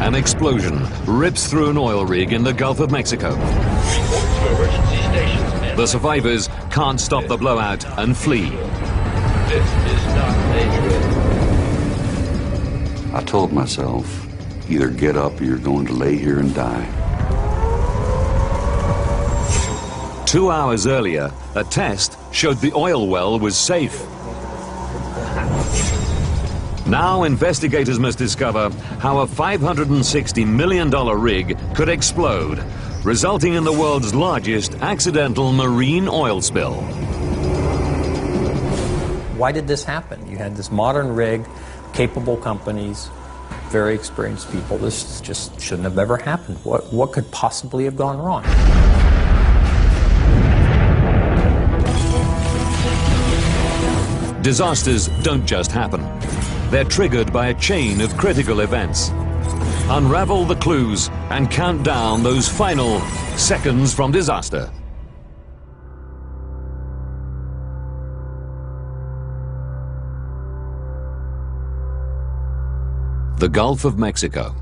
An explosion rips through an oil rig in the Gulf of Mexico. The survivors can't stop the blowout and flee. This is not a drill. I told myself, either get up or you're going to lay here and die. 2 hours earlier, a test showed the oil well was safe. Now investigators must discover how a $560 million rig could explode, resulting in the world's largest accidental marine oil spill. Why did this happen? You had this modern rig, capable companies, very experienced people. This just shouldn't have ever happened. What could possibly have gone wrong? Disasters don't just happen. They're triggered by a chain of critical events. Unravel the clues and count down those final seconds from disaster. The Gulf of Mexico,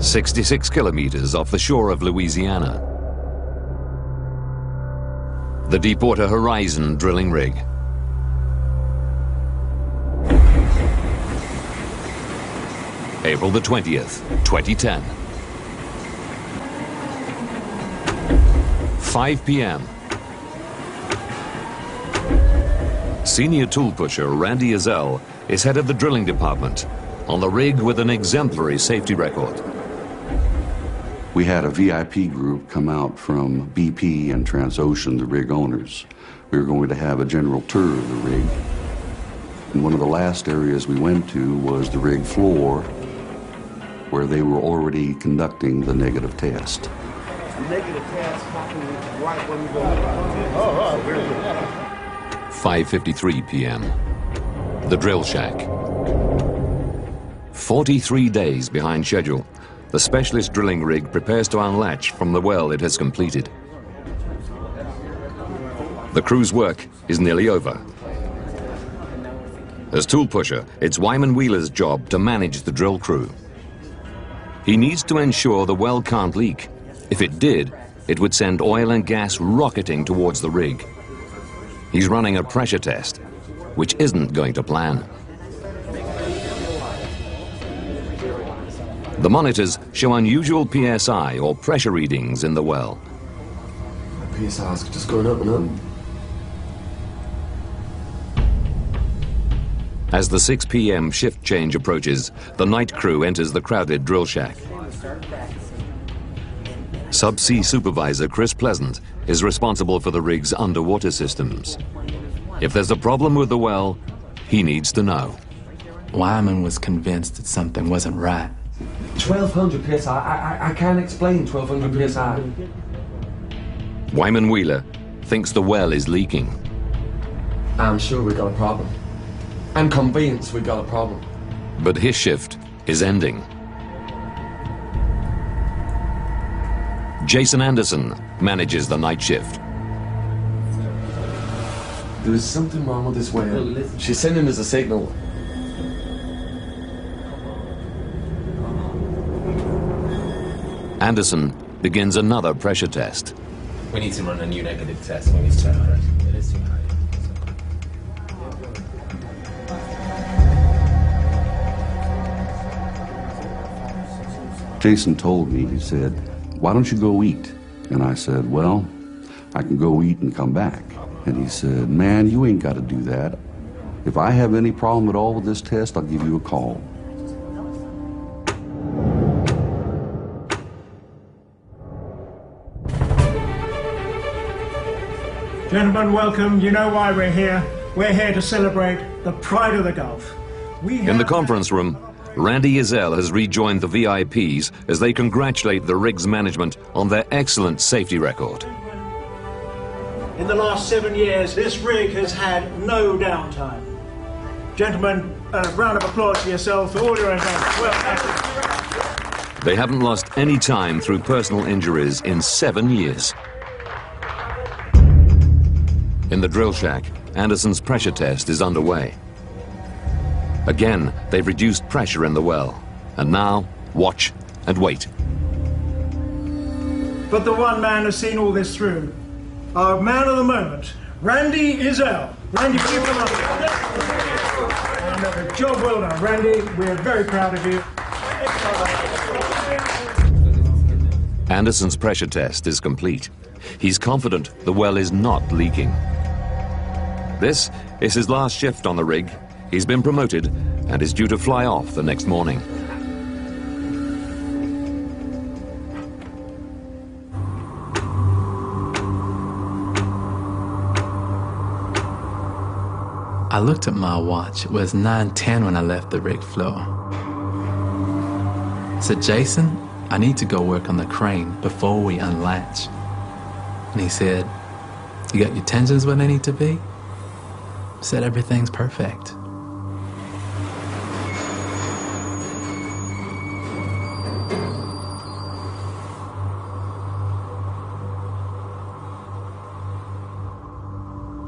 66 kilometers off the shore of Louisiana. The Deepwater Horizon drilling rig. April the 20th, 2010. 5 p.m. Senior tool pusher Randy Ezell is head of the drilling department on the rig with an exemplary safety record. We had a VIP group come out from BP and Transocean, the rig owners. We were going to have a general tour of the rig. And one of the last areas we went to was the rig floor, where they were already conducting the negative test. The negative test happened right when we go in. Oh, very good. 5:53 p.m. The drill shack. 43 days behind schedule, the specialist drilling rig prepares to unlatch from the well it has completed. The crew's work is nearly over. As tool pusher, it's Wyman Wheeler's job to manage the drill crew. He needs to ensure the well can't leak. If it did, it would send oil and gas rocketing towards the rig. He's running a pressure test, which isn't going to plan. The monitors show unusual PSI, or pressure readings, in the well. The PSI is just going up and up. As the 6 p.m. shift change approaches, the night crew enters the crowded drill shack. Subsea supervisor Chris Pleasant is responsible for the rig's underwater systems. If there's a problem with the well, he needs to know. Wyman was convinced that something wasn't right. 1200 PSI. I can't explain 1200 PSI. Wyman Wheeler thinks the well is leaking. I'm sure we got a problem. I'm convinced we got a problem. But his shift is ending. Jason Anderson manages the night shift. There is something wrong with this well. She's sending us a signal. Anderson begins another pressure test. We need to run a new negative test. We need to check pressure. It is too high. Jason told me, he said, "Why don't you go eat?" And I said, "Well, I can go eat and come back." And he said, "Man, you ain't got to do that. If I have any problem at all with this test, I'll give you a call." Gentlemen, welcome. You know why we're here. We're here to celebrate the pride of the Gulf. In the conference room, Randy Ezell has rejoined the VIPs as they congratulate the rig's management on their excellent safety record. In the last 7 years, this rig has had no downtime. Gentlemen, a round of applause for yourselves for all your efforts. Well done. They haven't lost any time through personal injuries in 7 years. In the drill shack, Anderson's pressure test is underway. Again, they've reduced pressure in the well, and now watch and wait. But the one man has seen all this through. Our man of the moment, Randy Izell. Randy, please come up. And job well done, Randy. We're very proud of you. Anderson's pressure test is complete. He's confident the well is not leaking. This is his last shift on the rig. He's been promoted and is due to fly off the next morning. I looked at my watch. It was 9:10 when I left the rig floor. I said, Jason, I need to go work on the crane before we unlatch. And he said, you got your tensions where they need to be? I said, everything's perfect.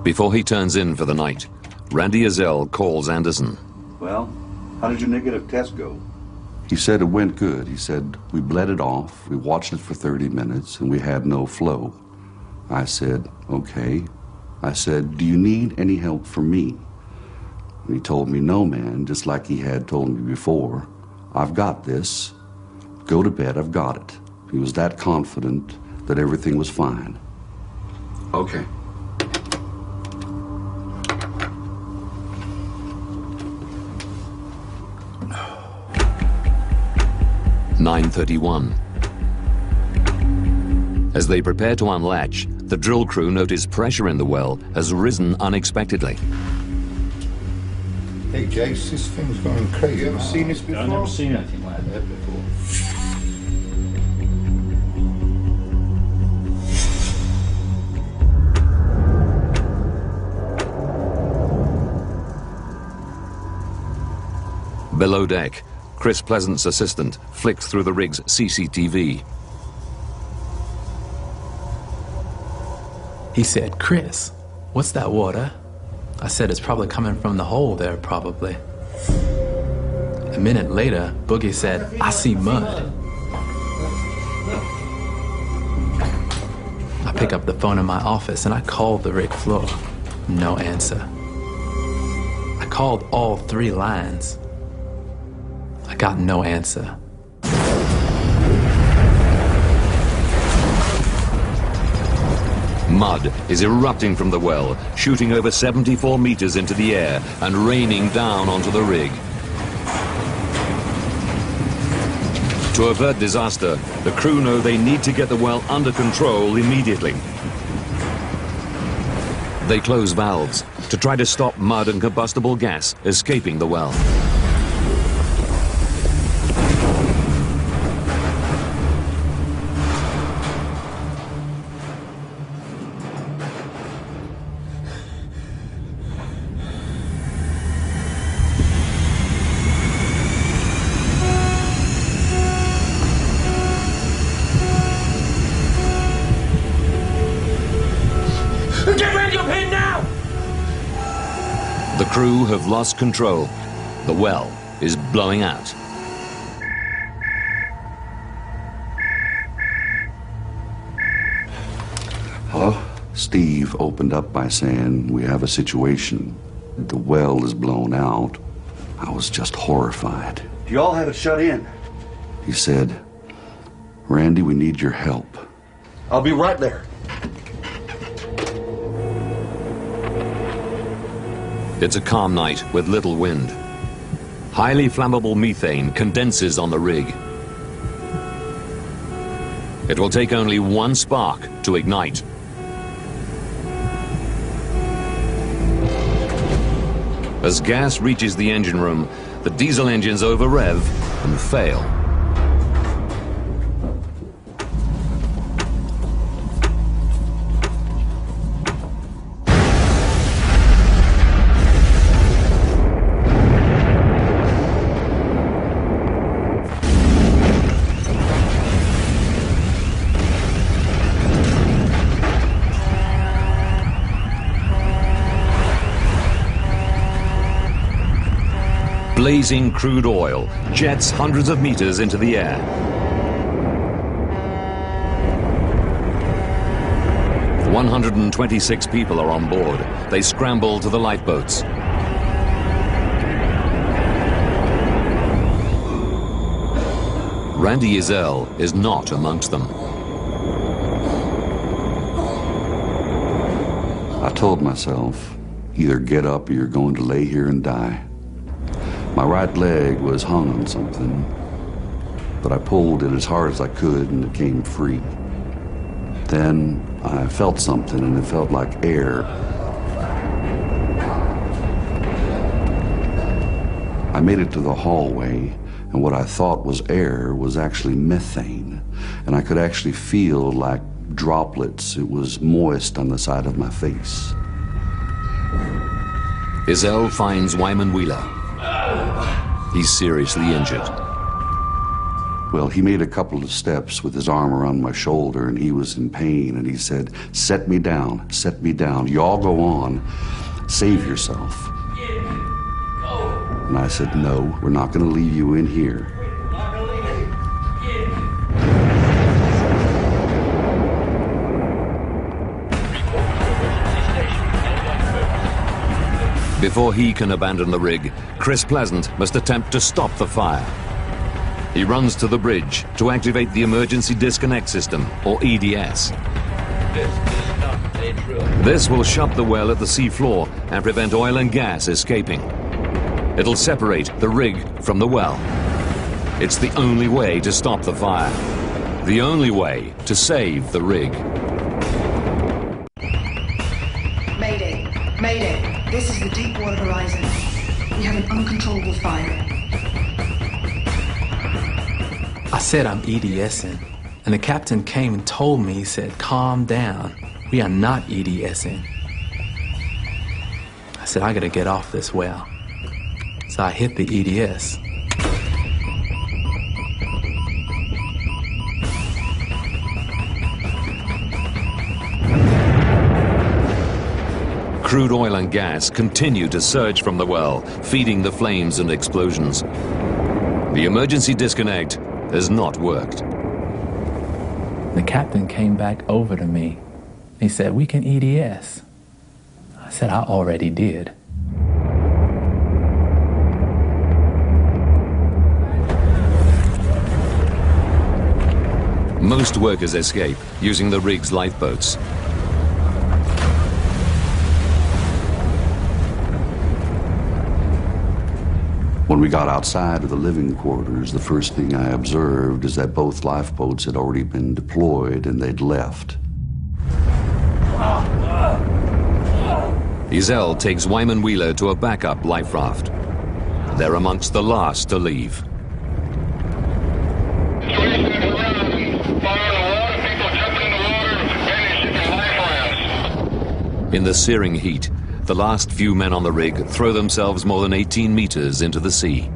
Before he turns in for the night, Randy Izell calls Anderson. Well, how did your negative test go? He said it went good. He said, we bled it off, we watched it for 30 minutes, and we had no flow. I said, okay. I said, do you need any help from me? And he told me, no, man, just like he had told me before. I've got this. Go to bed, I've got it. He was that confident that everything was fine. Okay. "9:31. As they prepare to unlatch, the drill crew notice pressure in the well has risen unexpectedly. Hey, Jace, this thing's going crazy. You ever seen this before? I've never seen anything like that before. Below deck, Chris Pleasant's assistant flicks through the rig's CCTV. He said, Chris, what's that water? I said, it's probably coming from the hole there, probably. A minute later, Boogie said, I see mud. I pick up the phone in my office and I called the rig floor. No answer. I called all 3 lines. I got no answer. Mud is erupting from the well, shooting over 74 meters into the air and raining down onto the rig. To avert disaster, the crew know they need to get the well under control immediately. They close valves to try to stop mud and combustible gas escaping the well. The crew have lost control. The well is blowing out. Hello? Steve opened up by saying, we have a situation. The well is blown out. I was just horrified. You all have it shut in. He said, Randy, we need your help. I'll be right there. It's a calm night with little wind. Highly flammable methane condenses on the rig. It will take only one spark to ignite. As gas reaches the engine room, the diesel engines over-rev and fail. Blazing crude oil jets hundreds of meters into the air. The 126 people are on board. They scramble to the lifeboats. Randy Ezel is not amongst them. I told myself, either get up or you're going to lay here and die. My right leg was hung on something, but I pulled it as hard as I could and it came free. Then I felt something and it felt like air. I made it to the hallway, and what I thought was air was actually methane, and I could actually feel like droplets. It was moist on the side of my face. Ezel finds Wyman Wheeler. He's seriously injured. Well, he made a couple of steps with his arm around my shoulder, and he was in pain, and he said, set me down, you all go on, save yourself. And I said, no, we're not going to leave you in here. Before he can abandon the rig, Chris Pleasant must attempt to stop the fire. He runs to the bridge to activate the emergency disconnect system, or EDS. This will shut the well at the sea floor and prevent oil and gas escaping. It'll separate the rig from the well. It's the only way to stop the fire. The only way to save the rig. Mayday, Mayday. This is the Deepwater Horizon. We have an uncontrollable fire. I said I'm EDSing, and the captain came and told me, he said, calm down. We are not EDSing. I said, I gotta get off this well. So I hit the EDS. Crude oil and gas continue to surge from the well, feeding the flames and explosions. The emergency disconnect has not worked. The captain came back over to me. He said, we can EDS. I said, I already did. Most workers escape using the rig's lifeboats. When we got outside of the living quarters, the first thing I observed is that both lifeboats had already been deployed and they'd left. Ezel takes Wyman Wheeler to a backup life raft. They're amongst the last to leave. In the searing heat, the last few men on the rig throw themselves more than 18 meters into the sea.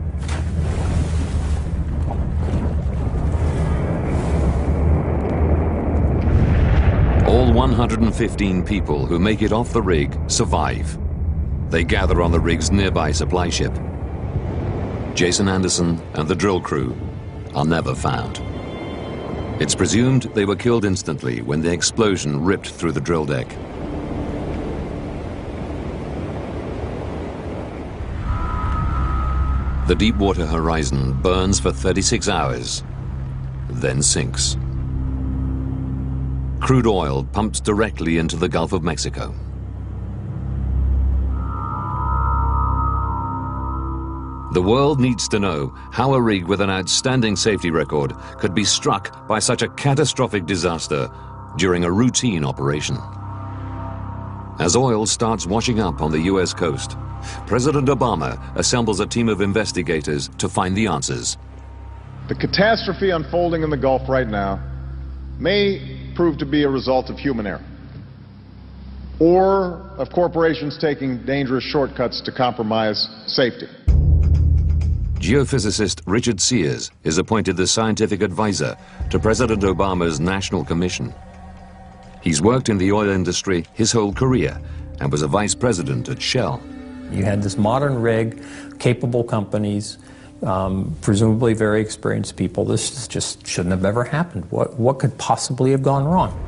All 115 people who make it off the rig survive. They gather on the rig's nearby supply ship. Jason Anderson and the drill crew are never found. It's presumed they were killed instantly when the explosion ripped through the drill deck. The Deepwater Horizon burns for 36 hours, then sinks. Crude oil pumps directly into the Gulf of Mexico. The world needs to know how a rig with an outstanding safety record could be struck by such a catastrophic disaster during a routine operation. As oil starts washing up on the US coast, President Obama assembles a team of investigators to find the answers. The catastrophe unfolding in the Gulf right now may prove to be a result of human error, or of corporations taking dangerous shortcuts to compromise safety. Geophysicist Richard Sears is appointed the scientific advisor to President Obama's National Commission. He's worked in the oil industry his whole career and was a vice president at Shell. You had this modern rig, capable companies, presumably very experienced people. This just shouldn't have ever happened. What could possibly have gone wrong?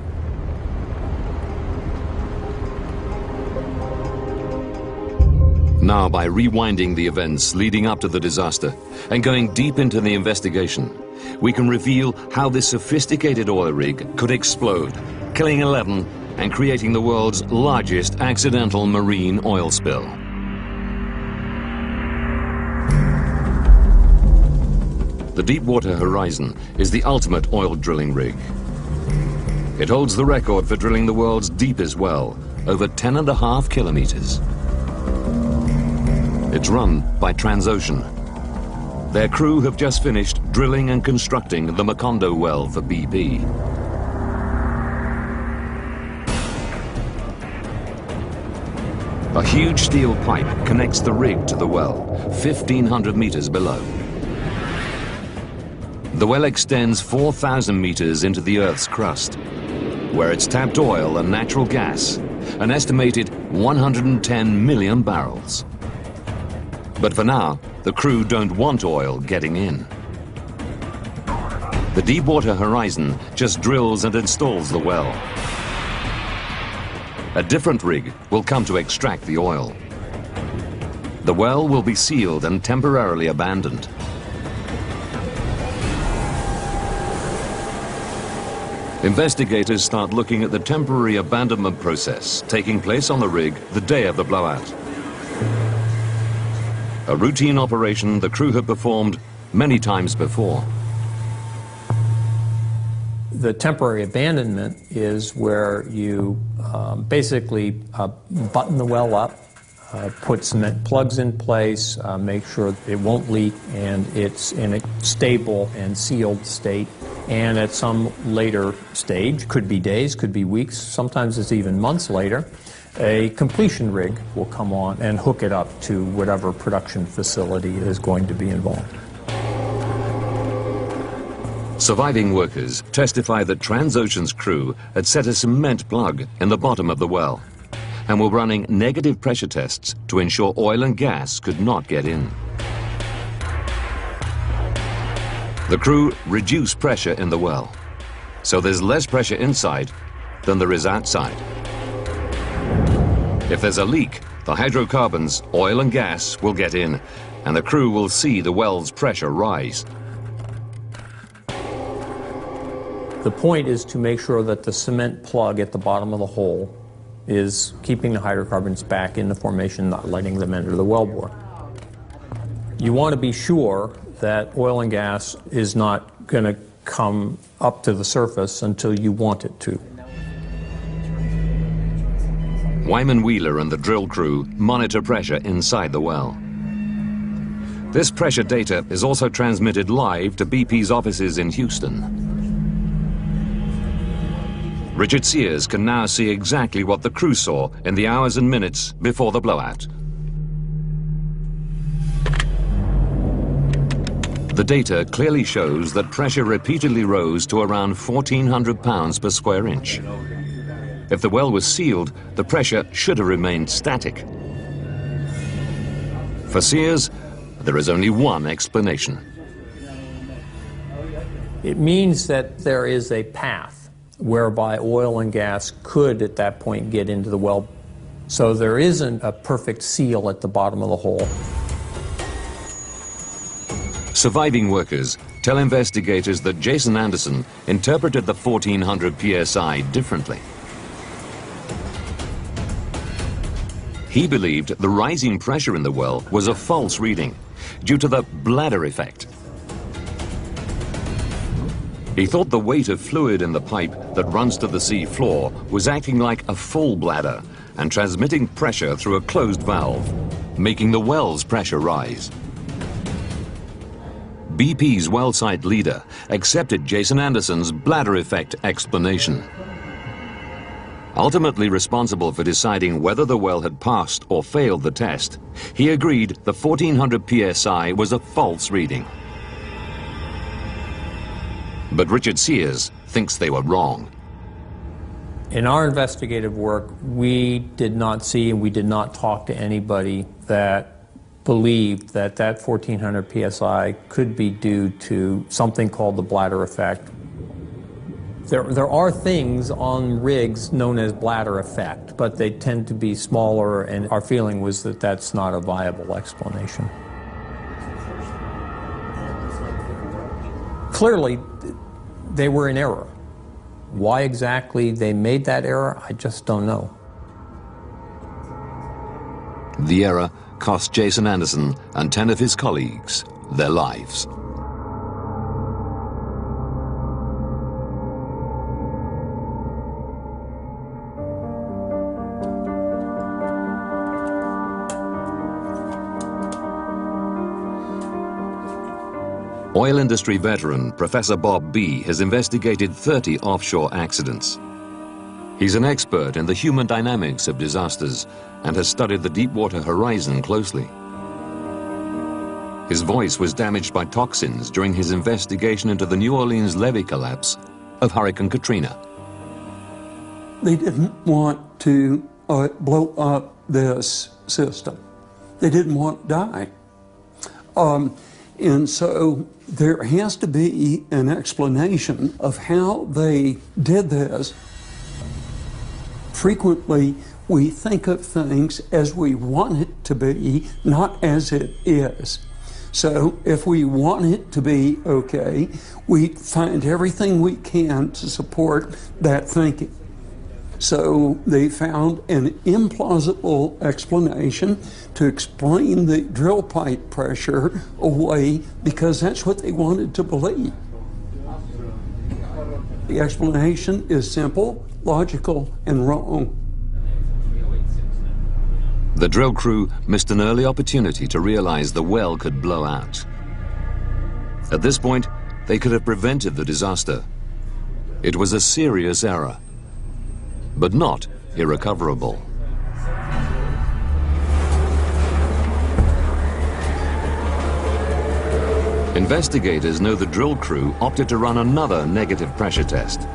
Now, by rewinding the events leading up to the disaster and going deep into the investigation, we can reveal how this sophisticated oil rig could explode, killing 11 and creating the world's largest accidental marine oil spill. The Deepwater Horizon is the ultimate oil drilling rig. It holds the record for drilling the world's deepest well, over 10.5 kilometers. It's run by Transocean. Their crew have just finished drilling and constructing the Macondo well for BP. A huge steel pipe connects the rig to the well, 1,500 meters below. The well extends 4,000 meters into the Earth's crust, where it's tapped oil and natural gas, an estimated 110 million barrels. But for now, the crew don't want oil getting in. The Deepwater Horizon just drills and installs the well. A different rig will come to extract the oil. The well will be sealed and temporarily abandoned. Investigators start looking at the temporary abandonment process taking place on the rig the day of the blowout. A routine operation the crew had performed many times before. The temporary abandonment is where you basically button the well up, put cement plugs in place, make sure it won't leak, and it's in a stable and sealed state. And at some later stage, could be days, could be weeks, sometimes it's even months later, a completion rig will come on and hook it up to whatever production facility is going to be involved. Surviving workers testify that Transocean's crew had set a cement plug in the bottom of the well and were running negative pressure tests to ensure oil and gas could not get in. The crew reduced pressure in the well, so there's less pressure inside than there is outside. If there's a leak, the hydrocarbons, oil and gas, will get in, and the crew will see the well's pressure rise. The point is to make sure that the cement plug at the bottom of the hole is keeping the hydrocarbons back in the formation, not letting them enter the wellbore. You want to be sure that oil and gas is not going to come up to the surface until you want it to. Wyman Wheeler and the drill crew monitor pressure inside the well. This pressure data is also transmitted live to BP's offices in Houston. Richard Sears can now see exactly what the crew saw in the hours and minutes before the blowout. The data clearly shows that pressure repeatedly rose to around 1,400 pounds per square inch. If the well was sealed, the pressure should have remained static. For Sears, there is only one explanation. It means that there is a path whereby oil and gas could at that point get into the well. So there isn't a perfect seal at the bottom of the hole. Surviving workers tell investigators that Jason Anderson interpreted the 1,400 psi differently. He believed the rising pressure in the well was a false reading due to the bladder effect. He thought the weight of fluid in the pipe that runs to the sea floor was acting like a full bladder and transmitting pressure through a closed valve, making the well's pressure rise. BP's well site leader accepted Jason Anderson's bladder effect explanation. Ultimately responsible for deciding whether the well had passed or failed the test, he agreed the 1,400 psi was a false reading. But Richard Sears thinks they were wrong. In our investigative work, we did not see and we did not talk to anybody that believed that 1400 psi could be due to something called the bladder effect. There are things on rigs known as bladder effect, but they tend to be smaller, and our feeling was that that's not a viable explanation. Clearly, they were in error. Why exactly they made that error, I just don't know. The error cost Jason Anderson and 10 of his colleagues their lives. Oil industry veteran Professor Bob B. has investigated 30 offshore accidents. He's an expert in the human dynamics of disasters and has studied the Deepwater horizon closely. His voice was damaged by toxins during his investigation into the New Orleans levee collapse of Hurricane Katrina. They didn't want to blow up this system. They didn't want to die. And so there has to be an explanation of how they did this. Frequently, we think of things as we want it to be, not as it is. So if we want it to be okay, we find everything we can to support that thinking. So they found an implausible explanation to explain the drill pipe pressure away because that's what they wanted to believe. The explanation is simple, logical, and wrong. The drill crew missed an early opportunity to realize the well could blow out. At this point, they could have prevented the disaster. It was a serious error, but not irrecoverable. Investigators know the drill crew opted to run another negative pressure test,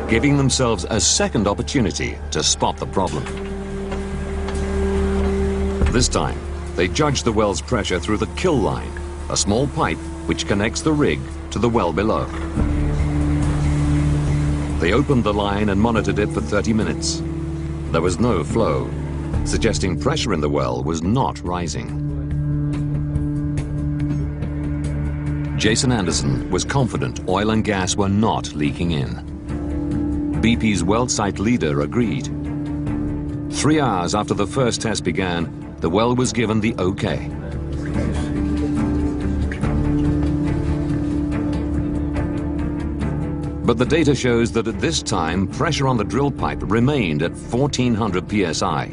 giving themselves a second opportunity to spot the problem. This time, they judged the well's pressure through the kill line, a small pipe which connects the rig to the well below. They opened the line and monitored it for 30 minutes. There was no flow, suggesting pressure in the well was not rising. Jason Anderson was confident oil and gas were not leaking in. BP's well site leader agreed. 3 hours after the first test began, the well was given the okay. But the data shows that at this time, pressure on the drill pipe remained at 1400 psi.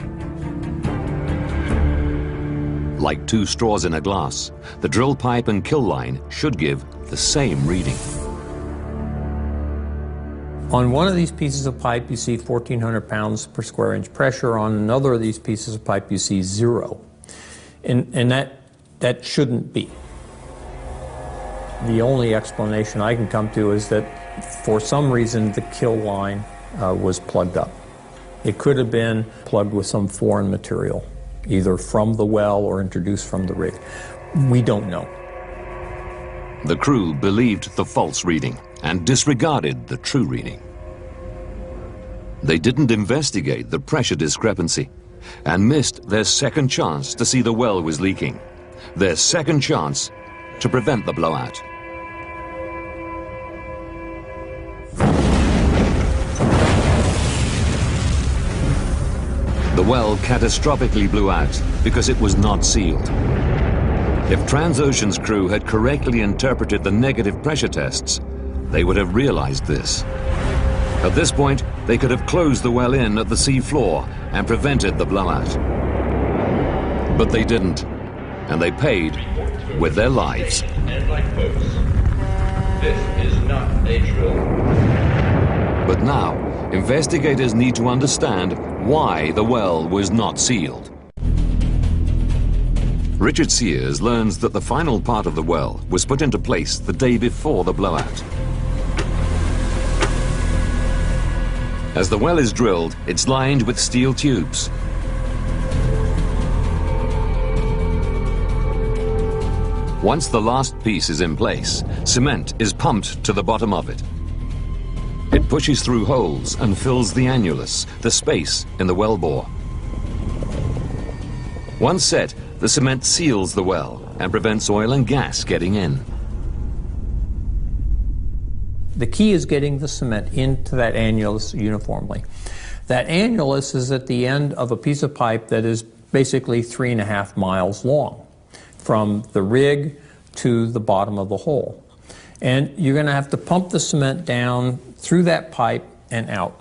Like two straws in a glass, the drill pipe and kill line should give the same reading. On one of these pieces of pipe, you see 1,400 pounds per square inch pressure. On another of these pieces of pipe, you see 0. And that shouldn't be. The only explanation I can come to is that for some reason the kill line was plugged up. It could have been plugged with some foreign material, either from the well or introduced from the rig. We don't know. The crew believed the false reading and disregarded the true reading. They didn't investigate the pressure discrepancy and missed their second chance to see the well was leaking, their second chance to prevent the blowout. The well catastrophically blew out because it was not sealed. If Transocean's crew had correctly interpreted the negative pressure tests, they would have realized this. At this point, they could have closed the well in at the sea floor and prevented the blowout. But they didn't, and they paid with their lives. And like boats, this is not a drill. But now, investigators need to understand why the well was not sealed. Richard Sears learns that the final part of the well was put into place the day before the blowout. As the well is drilled, it's lined with steel tubes. Once the last piece is in place, cement is pumped to the bottom of it. It pushes through holes and fills the annulus, the space in the well bore. Once set, the cement seals the well and prevents oil and gas getting in. The key is getting the cement into that annulus uniformly. That annulus is at the end of a piece of pipe that is basically 3.5 miles long, from the rig to the bottom of the hole. And you're going to have to pump the cement down through that pipe and out.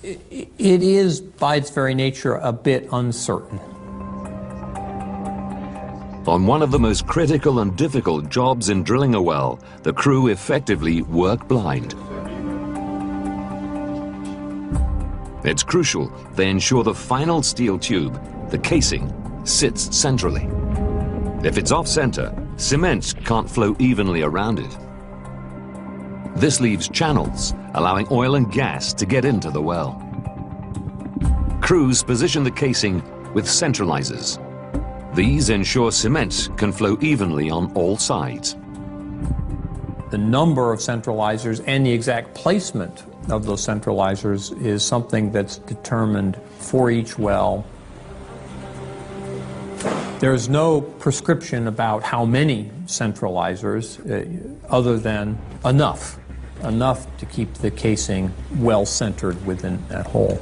It is, by its very nature, a bit uncertain. On one of the most critical and difficult jobs in drilling a well, the crew effectively work blind. It's crucial they ensure the final steel tube, the casing, sits centrally. If it's off-center, cement can't flow evenly around it. This leaves channels, allowing oil and gas to get into the well. Crews position the casing with centralizers. These ensure cement can flow evenly on all sides. The number of centralizers and the exact placement of those centralizers is something that's determined for each well. There's no prescription about how many centralizers other than enough to keep the casing well centered within that hole.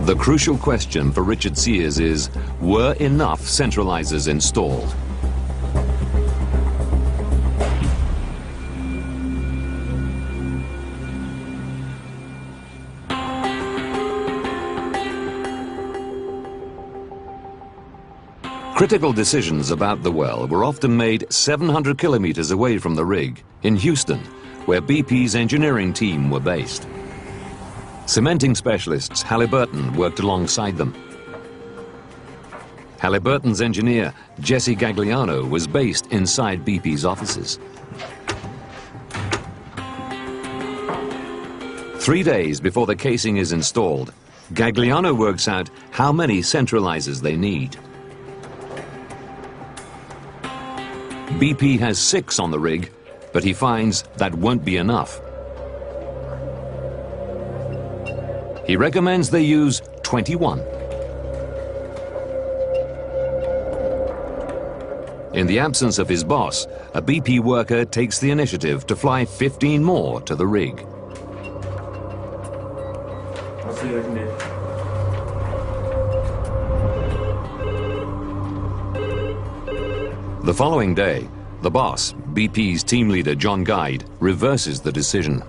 The crucial question for Richard Sears is, were enough centralizers installed? Critical decisions about the well were often made 700 kilometers away from the rig, in Houston, where BP's engineering team were based. Cementing specialists Halliburton worked alongside them. Halliburton's engineer, Jesse Gagliano, was based inside BP's offices. 3 days before the casing is installed, Gagliano works out how many centralizers they need. BP has 6 on the rig, but he finds that won't be enough. He recommends they use 21. In the absence of his boss, a BP worker takes the initiative to fly 15 more to the rig. I'll see what I can do. The following day, the boss, BP's team leader John Guide, reverses the decision.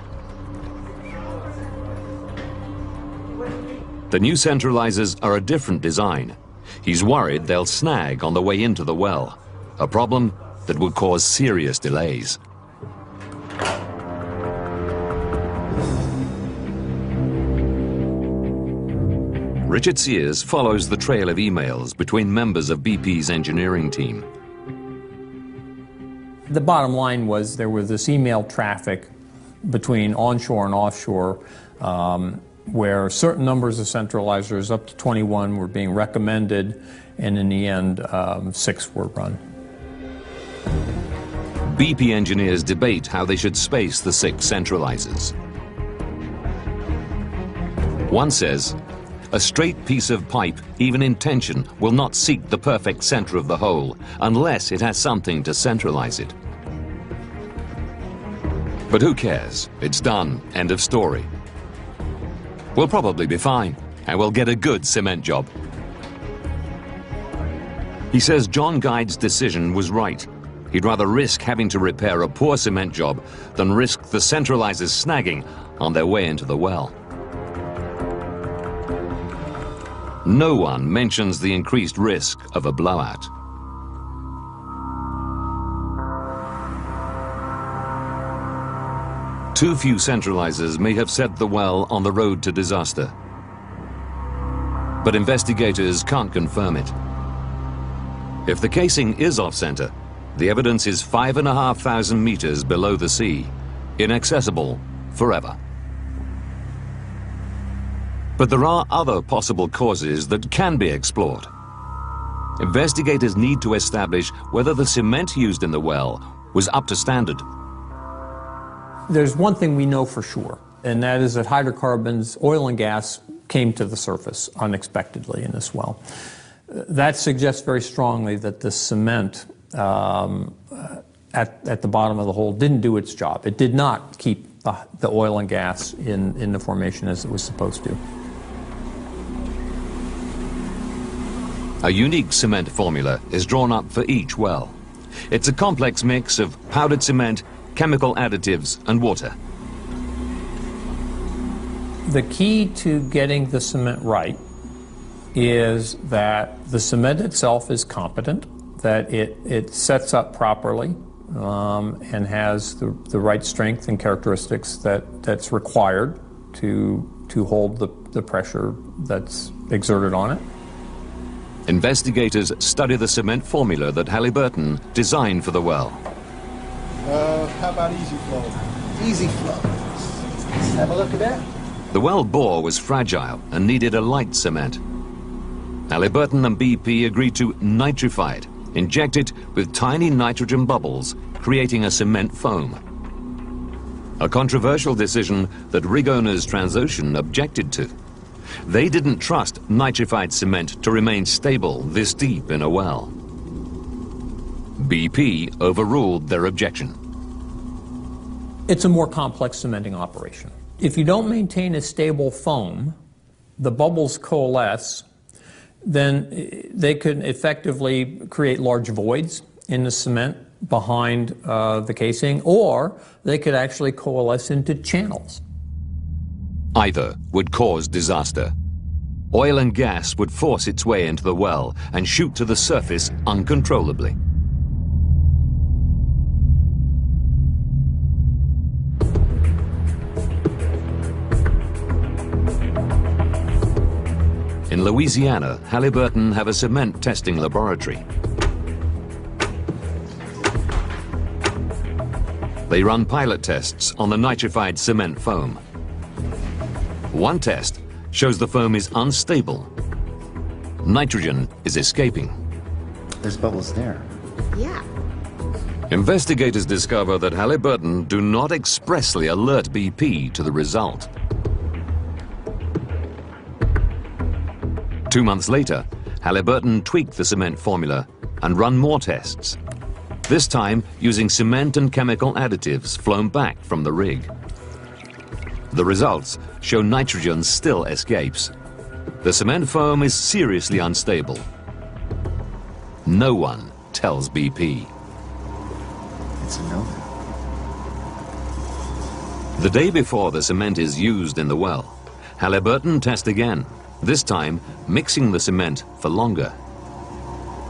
The new centralizers are a different design. He's worried they'll snag on the way into the well, a problem that would cause serious delays. Richard Sears follows the trail of emails between members of BP's engineering team. The bottom line was there was this email traffic between onshore and offshore where certain numbers of centralizers, up to 21, were being recommended, and in the end, 6 were run. BP engineers debate how they should space the 6 centralizers. One says, a straight piece of pipe, even in tension, will not seek the perfect center of the hole unless it has something to centralize it. But who cares? It's done. End of story. We'll probably be fine, and we'll get a good cement job. He says John Guide's decision was right. He'd rather risk having to repair a poor cement job than risk the centralizers snagging on their way into the well. No one mentions the increased risk of a blowout. Too few centralizers may have set the well on the road to disaster. But investigators can't confirm it. If the casing is off-center, the evidence is 5,500 meters below the sea, inaccessible forever. But there are other possible causes that can be explored. investigators need to establish whether the cement used in the well was up to standard. There's one thing we know for sure, and that is that hydrocarbons, oil and gas, came to the surface unexpectedly in this well. That suggests very strongly that the cement at the bottom of the hole didn't do its job. It did not keep the oil and gas in the formation as it was supposed to. A unique cement formula is drawn up for each well. It's a complex mix of powdered cement, chemical additives, and water. The key to getting the cement right is that the cement itself is competent, that it sets up properly and has the right strength and characteristics that's required to hold the pressure that's exerted on it. Investigators study the cement formula that Halliburton designed for the well. How about easy flow? Easy flow. Let's have a look at that. The well bore was fragile and needed a light cement. Halliburton and BP agreed to nitrify it, inject it with tiny nitrogen bubbles, creating a cement foam. A controversial decision that rig owners Transocean objected to. They didn't trust nitrified cement to remain stable this deep in a well. BP overruled their objection. It's a more complex cementing operation. If you don't maintain a stable foam, the bubbles coalesce, then they could effectively create large voids in the cement behind the casing, or they could actually coalesce into channels. Either would cause disaster. Oil and gas would force its way into the well and shoot to the surface uncontrollably. In Louisiana, Halliburton have a cement testing laboratory. They run pilot tests on the nitrified cement foam. One test shows the foam is unstable. Nitrogen is escaping. There's bubbles there. Yeah. Investigators discover that Halliburton do not expressly alert BP to the result. 2 months later, Halliburton tweaked the cement formula and run more tests, this time using cement and chemical additives flown back from the rig. The results show nitrogen still escapes. The cement foam is seriously unstable. No one tells BP. It's a no. The day before the cement is used in the well, Halliburton test again, this time mixing the cement for longer.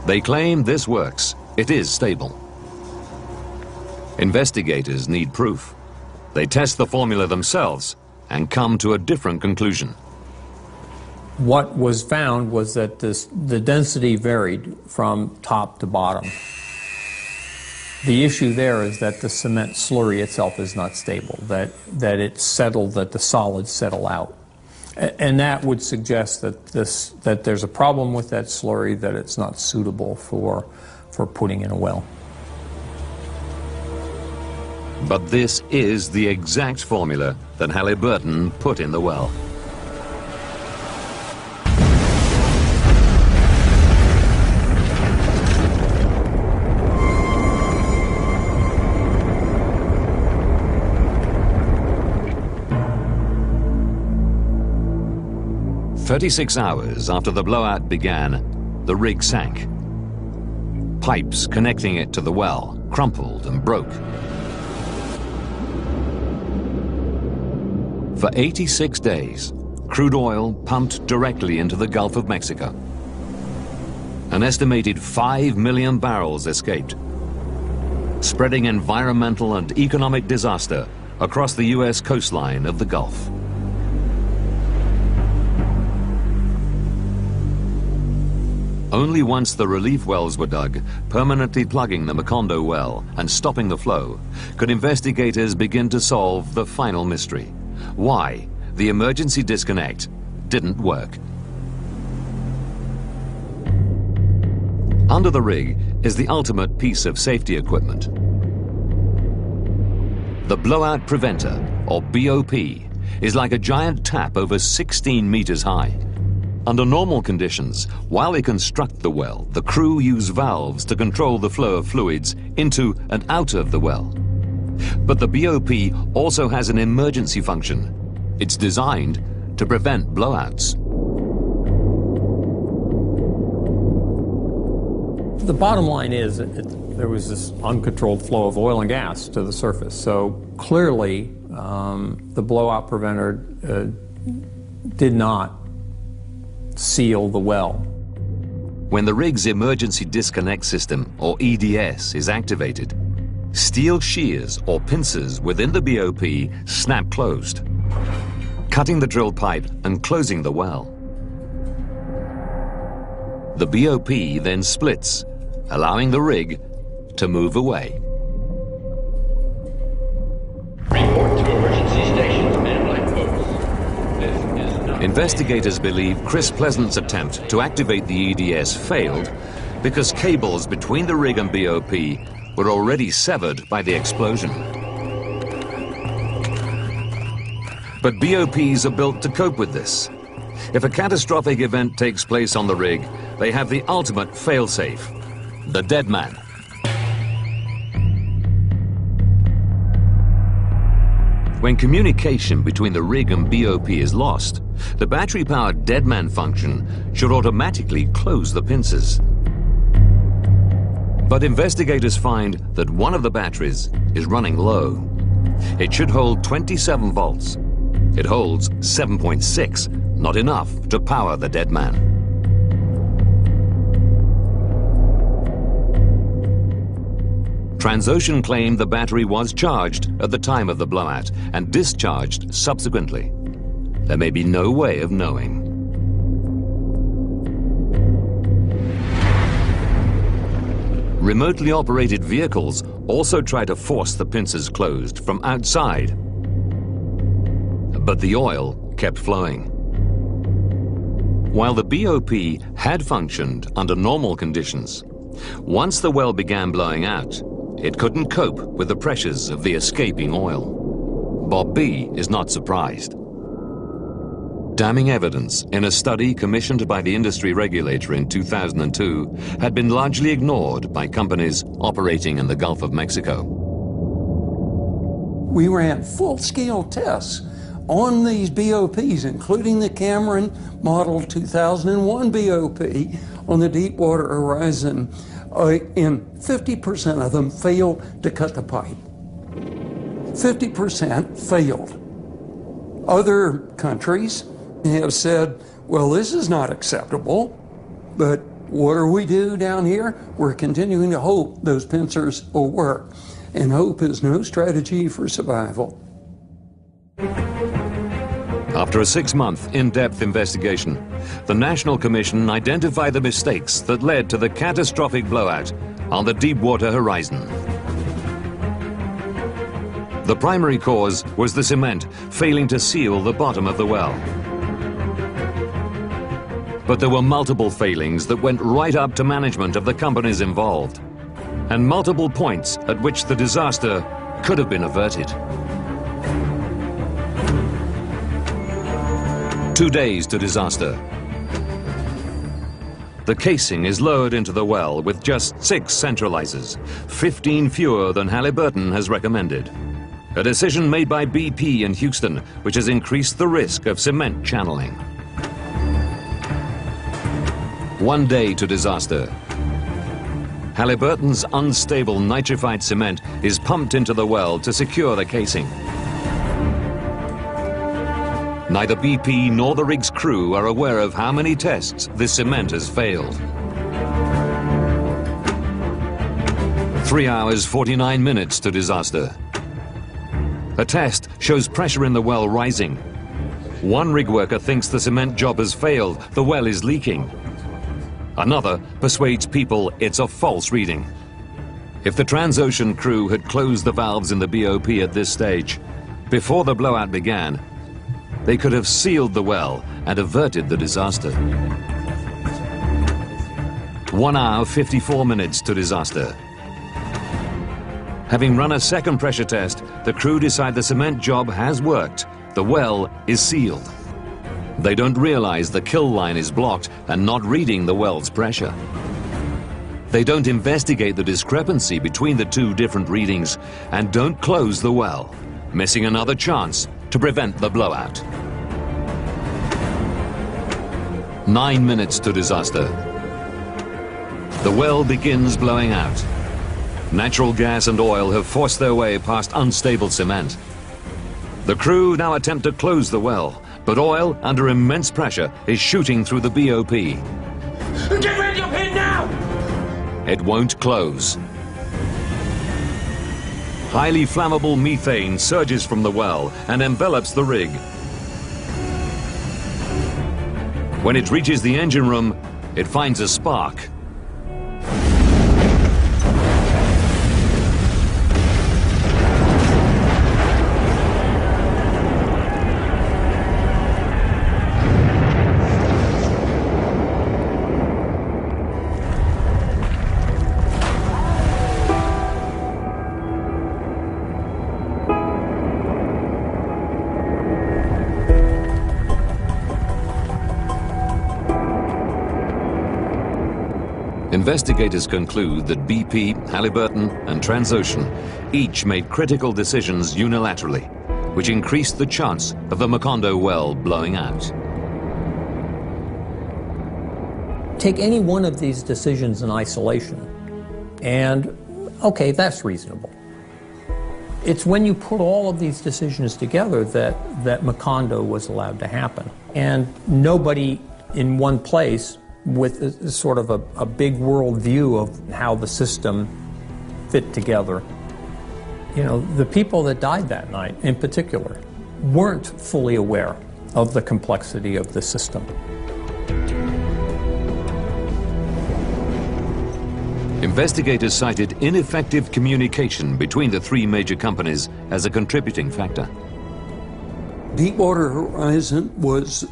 They claim this works. It is stable. Investigators need proof. They test the formula themselves and come to a different conclusion. What was found was that the density varied from top to bottom. The issue there is that the cement slurry itself is not stable, that it's settled, that the solids settle out. And that would suggest that there's a problem with that slurry, that it's not suitable for putting in a well. But this is the exact formula that Halliburton put in the well. "36 hours after the blowout began, the rig sank. Pipes connecting it to the well crumpled and broke. For 86 days, crude oil pumped directly into the Gulf of Mexico. An estimated 5 million barrels escaped, spreading environmental and economic disaster across the U.S. coastline of the Gulf. Only once the relief wells were dug, permanently plugging the Macondo well and stopping the flow, could investigators begin to solve the final mystery: why the emergency disconnect didn't work. Under the rig is the ultimate piece of safety equipment. The blowout preventer, or BOP, is like a giant tap over 16 meters high. Under normal conditions, while they construct the well, the crew use valves to control the flow of fluids into and out of the well. But the BOP also has an emergency function. It's designed to prevent blowouts. The bottom line is there was this uncontrolled flow of oil and gas to the surface. So clearly, the blowout preventer did not seal the well. When the rig's emergency disconnect system, or EDS, is activated, steel shears or pincers within the BOP snap closed, cutting the drill pipe and closing the well. The BOP then splits, allowing the rig to move away. Report to emergency stations, man like boats. This is not... Investigators believe Chris Pleasant's attempt to activate the EDS failed because cables between the rig and BOP were already severed by the explosion. But BOPs are built to cope with this. If a catastrophic event takes place on the rig, they have the ultimate fail-safe, the dead man. When communication between the rig and BOP is lost, the battery-powered dead man function should automatically close the pincers. But investigators find that one of the batteries is running low. It should hold 27 volts. It holds 7.6, not enough to power the dead man. Transocean claimed the battery was charged at the time of the blowout and discharged subsequently. There may be no way of knowing. Remotely operated vehicles also try to force the pincers closed from outside. But the oil kept flowing. While the BOP had functioned under normal conditions, once the well began blowing out, it couldn't cope with the pressures of the escaping oil. Bob B is not surprised. Damning evidence in a study commissioned by the industry regulator in 2002 had been largely ignored by companies operating in the Gulf of Mexico. We ran full-scale tests on these BOPs, including the Cameron Model 2001 BOP on the Deepwater Horizon, and 50% of them failed to cut the pipe. 50% failed. Other countries have said, well, this is not acceptable, but what do we do down here? We're continuing to hope those pincers will work, and hope is no strategy for survival. After a 6-month in-depth investigation, the National Commission identified the mistakes that led to the catastrophic blowout on the Deepwater Horizon. The primary cause was the cement failing to seal the bottom of the well. But there were multiple failings that went right up to management of the companies involved, and multiple points at which the disaster could have been averted. 2 days to disaster. The casing is lowered into the well with just 6 centralizers, 15 fewer than Halliburton has recommended. A decision made by BP in Houston, which has increased the risk of cement channeling. 1 day to disaster. Halliburton's unstable nitrified cement is pumped into the well to secure the casing. Neither BP nor the rig's crew are aware of how many tests this cement has failed. 3 hours, 49 minutes to disaster. A test shows pressure in the well rising. One rig worker thinks the cement job has failed, the well is leaking. Another persuades people it's a false reading. If the Transocean crew had closed the valves in the BOP at this stage, before the blowout began, they could have sealed the well and averted the disaster. 1 hour, 54 minutes to disaster. Having run a second pressure test, the crew decide the cement job has worked. The well is sealed. They don't realize the kill line is blocked and not reading the well's pressure. They don't investigate the discrepancy between the two different readings and don't close the well, missing another chance to prevent the blowout. 9 minutes to disaster. The well begins blowing out. Natural gas and oil have forced their way past unstable cement. The crew now attempt to close the well, but oil, under immense pressure, is shooting through the BOP. Get ready up here now! It won't close. Highly flammable methane surges from the well and envelops the rig. When it reaches the engine room, it finds a spark. Investigators conclude that BP, Halliburton, and Transocean each made critical decisions unilaterally, which increased the chance of the Macondo well blowing out. Take any one of these decisions in isolation, and okay, that's reasonable. It's when you put all of these decisions together that Macondo was allowed to happen. And nobody in one place with a sort of a big world view of how the system fit together. You know, the people that died that night in particular weren't fully aware of the complexity of the system. Investigators cited ineffective communication between the three major companies as a contributing factor. Deepwater Horizon was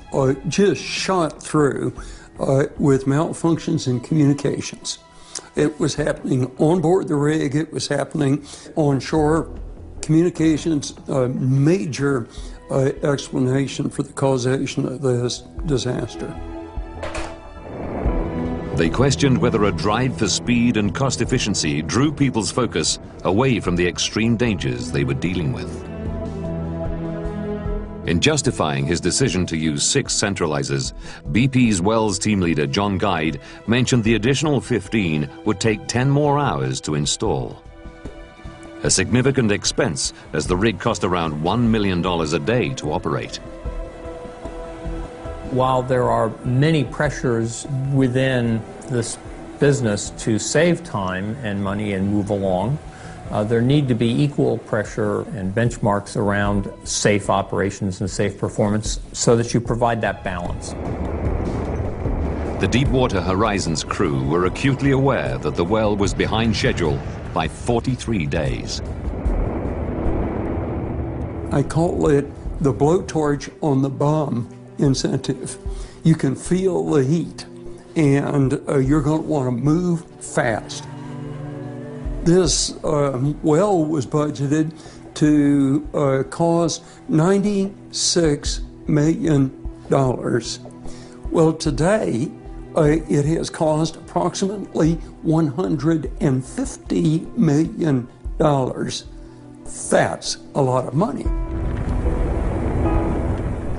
just shot through with malfunctions in communications. It was happening on board the rig, it was happening on shore. Communications, a major explanation for the causation of this disaster. They questioned whether a drive for speed and cost efficiency drew people's focus away from the extreme dangers they were dealing with. In justifying his decision to use 6 centralizers, BP's wells team leader John Guide mentioned the additional 15 would take 10 more hours to install. A significant expense, as the rig cost around $1 million a day to operate. While there are many pressures within this business to save time and money and move along, there need to be equal pressure and benchmarks around safe operations and safe performance so that you provide that balance. The Deepwater Horizon's crew were acutely aware that the well was behind schedule by 43 days. I call it the blowtorch on the bomb incentive. You can feel the heat and you're going to want to move fast. This well was budgeted to cost $96 million. Well, today it has cost approximately $150 million. That's a lot of money.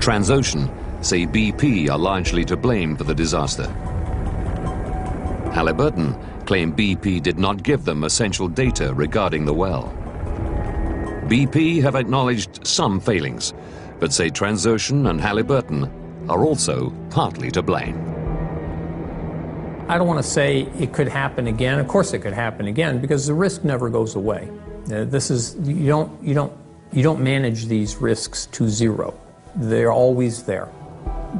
Transocean say BP are largely to blame for the disaster. Halliburton claim BP did not give them essential data regarding the well. BP have acknowledged some failings, but say Transocean and Halliburton are also partly to blame. I don't want to say it could happen again. Of course it could happen again because the risk never goes away. This is, you don't manage these risks to zero. They're always there.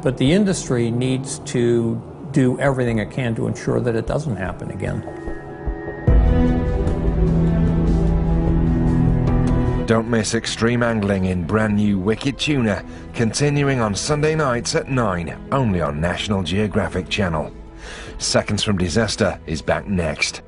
But the industry needs to do everything it can to ensure that it doesn't happen again. Don't miss extreme angling in brand new Wicked Tuna, continuing on Sunday nights at 9, only on National Geographic Channel. Seconds from Disaster is back next.